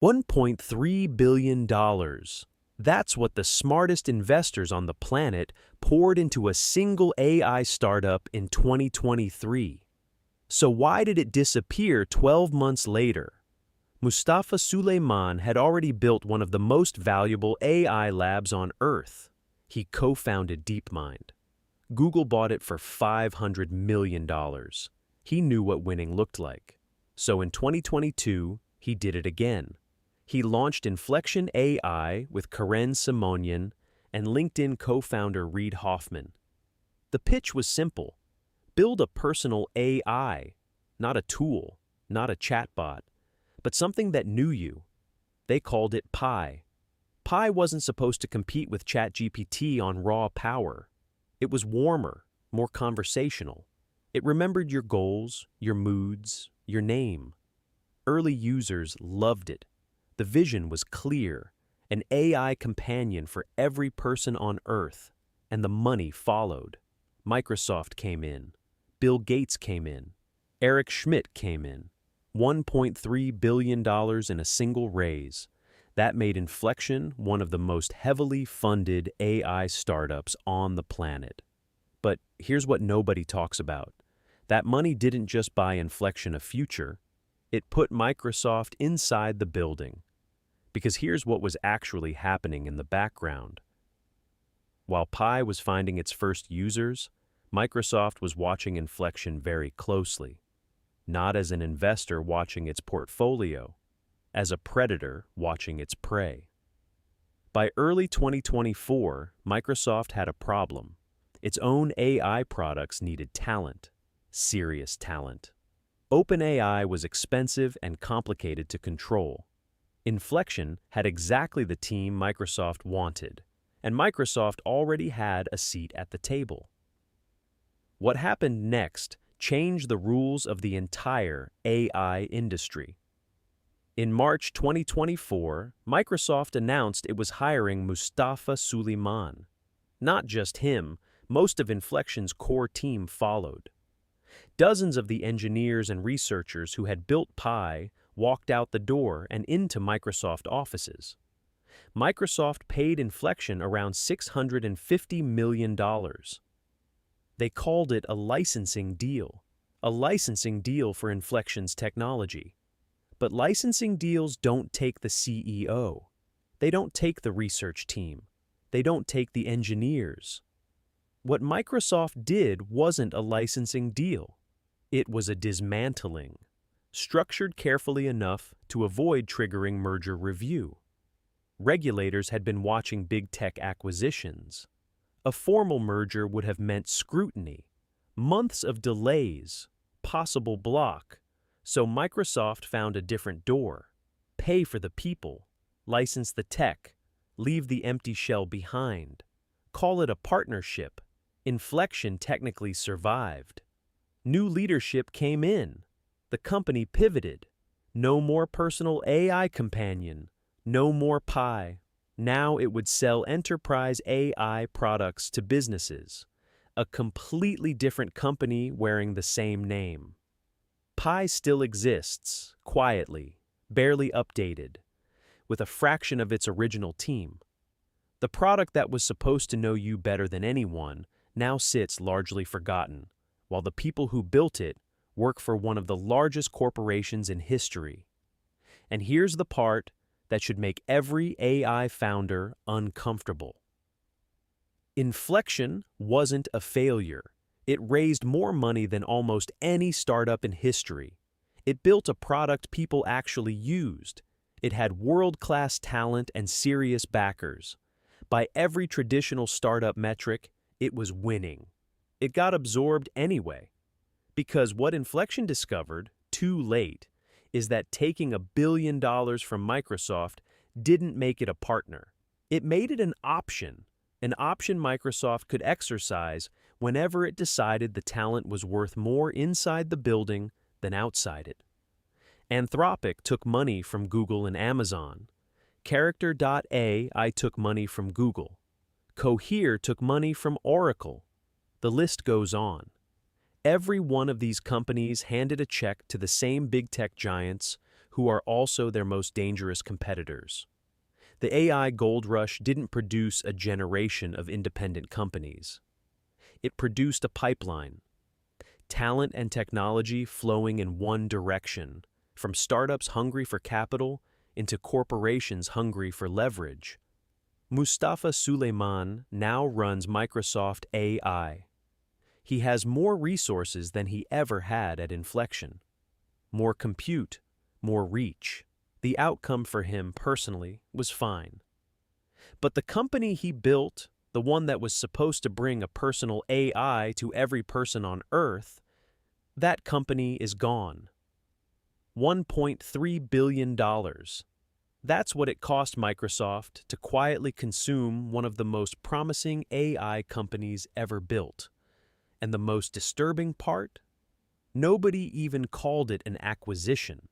$1.3 billion. That's what the smartest investors on the planet poured into a single AI startup in 2023. So why did it disappear 12 months later? Mustafa Suleyman had already built one of the most valuable AI labs on Earth. He co-founded DeepMind. Google bought it for $500 million. He knew what winning looked like. So in 2022, he did it again. He launched Inflection AI with Karen Simonian and LinkedIn co-founder Reid Hoffman. The pitch was simple. Build a personal AI, not a tool, not a chatbot, but something that knew you. They called it Pi. Pi wasn't supposed to compete with ChatGPT on raw power. It was warmer, more conversational. It remembered your goals, your moods, your name. Early users loved it. The vision was clear, an AI companion for every person on Earth, and the money followed. Microsoft came in. Bill Gates came in. Eric Schmidt came in. $1.3 billion in a single raise. That made Inflection one of the most heavily funded AI startups on the planet. But here's what nobody talks about. That money didn't just buy Inflection a future. It put Microsoft inside the building. Because here's what was actually happening in the background. While Pi was finding its first users, Microsoft was watching Inflection very closely. Not as an investor watching its portfolio, as a predator watching its prey. By early 2024, Microsoft had a problem. Its own AI products needed talent, serious talent. OpenAI was expensive and complicated to control. Inflection had exactly the team Microsoft wanted, and Microsoft already had a seat at the table. What happened next changed the rules of the entire AI industry. In March 2024, Microsoft announced it was hiring Mustafa Suleyman. Not just him, most of Inflection's core team followed. Dozens of the engineers and researchers who had built Pi walked out the door and into Microsoft offices. Microsoft paid Inflection around $650 million. They called it a licensing deal for Inflection's technology. But licensing deals don't take the CEO. They don't take the research team. They don't take the engineers. What Microsoft did wasn't a licensing deal. It was a dismantling, structured carefully enough to avoid triggering merger review. Regulators had been watching big tech acquisitions. A formal merger would have meant scrutiny, months of delays, possible block. So Microsoft found a different door. Pay for the people, license the tech, leave the empty shell behind. Call it a partnership. Inflection technically survived. New leadership came in. The company pivoted. No more personal AI companion. No more Pi. Now it would sell enterprise AI products to businesses. A completely different company wearing the same name. Pi still exists, quietly, barely updated, with a fraction of its original team. The product that was supposed to know you better than anyone now sits largely forgotten, while the people who built it work for one of the largest corporations in history. And here's the part that should make every AI founder uncomfortable. Inflection wasn't a failure. It raised more money than almost any startup in history. It built a product people actually used. It had world-class talent and serious backers. By every traditional startup metric, it was winning. It got absorbed anyway. Because what Inflection discovered, too late, is that taking $1 billion from Microsoft didn't make it a partner. It made it an option Microsoft could exercise whenever it decided the talent was worth more inside the building than outside it. Anthropic took money from Google and Amazon. Character.ai took money from Google. Cohere took money from Oracle. The list goes on. Every one of these companies handed a check to the same big tech giants who are also their most dangerous competitors. The AI gold rush didn't produce a generation of independent companies. It produced a pipeline. Talent and technology flowing in one direction, from startups hungry for capital into corporations hungry for leverage. Mustafa Suleyman now runs Microsoft AI. He has more resources than he ever had at Inflection. More compute, more reach. The outcome for him personally was fine. But the company he built, the one that was supposed to bring a personal AI to every person on Earth, that company is gone. $1.3 billion. That's what it cost Microsoft to quietly consume one of the most promising AI companies ever built. And the most disturbing part? Nobody even called it an acquisition.